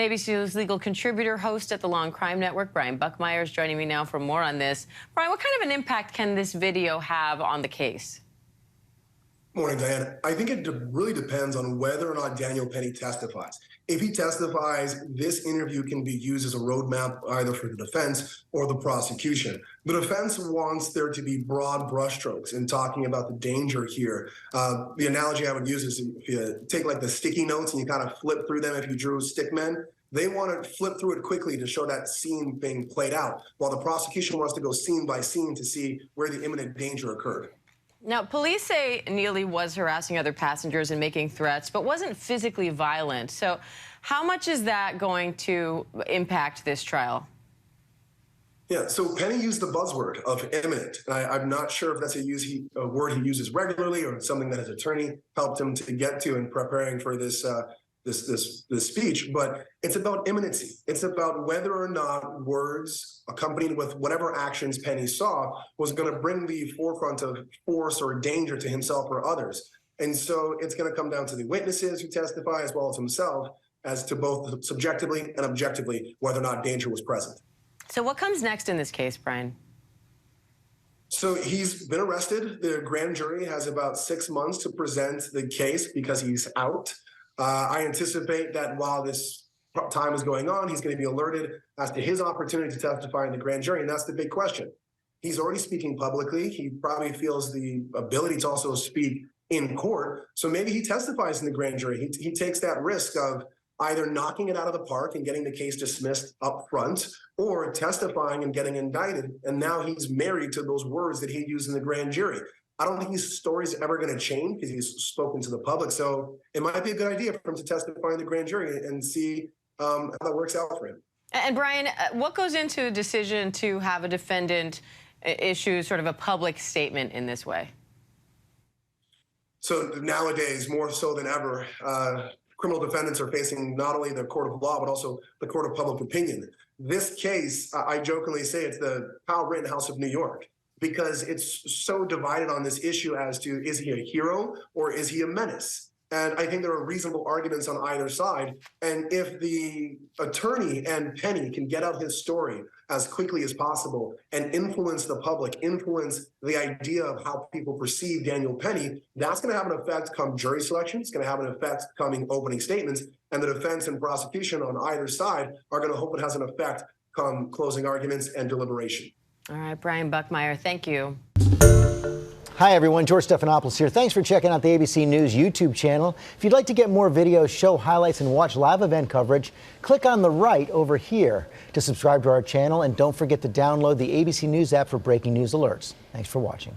ABC News legal contributor, host at the Law and Crime Network, Brian Buckmeyer, is joining me now for more on this. Brian, what kind of an impact can this video have on the case? Morning, Diane. I think it really depends on whether or not Daniel Penny testifies. If he testifies, this interview can be used as a roadmap either for the defense or the prosecution. The defense wants there to be broad brushstrokes in talking about the danger here. The analogy I would use is if you take like the sticky notes and you kind of flip through them if you drew stick men, they want to flip through it quickly to show that scene being played out, while the prosecution wants to go scene by scene to see where the imminent danger occurred. Now, police say Neely was harassing other passengers and making threats, but wasn't physically violent. So how much is that going to impact this trial? Yeah, so Penny used the buzzword of imminent. And I'm not sure if that's a word he uses regularly or something that his attorney helped him to get to in preparing for this this speech, but it's about imminency. It's about whether or not words accompanied with whatever actions Penny saw was going to bring the forefront of force or danger to himself or others. And so it's going to come down to the witnesses who testify as well as himself as to both subjectively and objectively whether or not danger was present. So what comes next in this case, Brian? So he's been arrested. The grand jury has about 6 months to present the case because he's out. I anticipate that while this time is going on, he's going to be alerted as to his opportunity to testify in the grand jury, and that's the big question. He's already speaking publicly. He probably feels the ability to also speak in court, so maybe he testifies in the grand jury. He takes that risk of either knocking it out of the park and getting the case dismissed up front, or testifying and getting indicted, and now he's married to those words that he used in the grand jury. I don't think his story's ever going to change because he's spoken to the public. So it might be a good idea for him to testify in the grand jury and see how that works out for him. And Brian, what goes into a decision to have a defendant issue sort of a public statement in this way? So nowadays, more so than ever, criminal defendants are facing not only the court of law, but also the court of public opinion. This case, I jokingly say it's the Kyle Rittenhouse of New York, because it's so divided on this issue as to, is he a hero or is he a menace? And I think there are reasonable arguments on either side. And if the attorney and Penny can get out his story as quickly as possible and influence the public, influence the idea of how people perceive Daniel Penny, that's going to have an effect come jury selection. It's going to have an effect coming opening statements. And the defense and prosecution on either side are going to hope it has an effect come closing arguments and deliberation. All right, Brian Buckmeyer, thank you. Hi, everyone. George Stephanopoulos here. Thanks for checking out the ABC News YouTube channel. If you'd like to get more videos, show highlights, and watch live event coverage, click on the right over here to subscribe to our channel. And don't forget to download the ABC News app for breaking news alerts. Thanks for watching.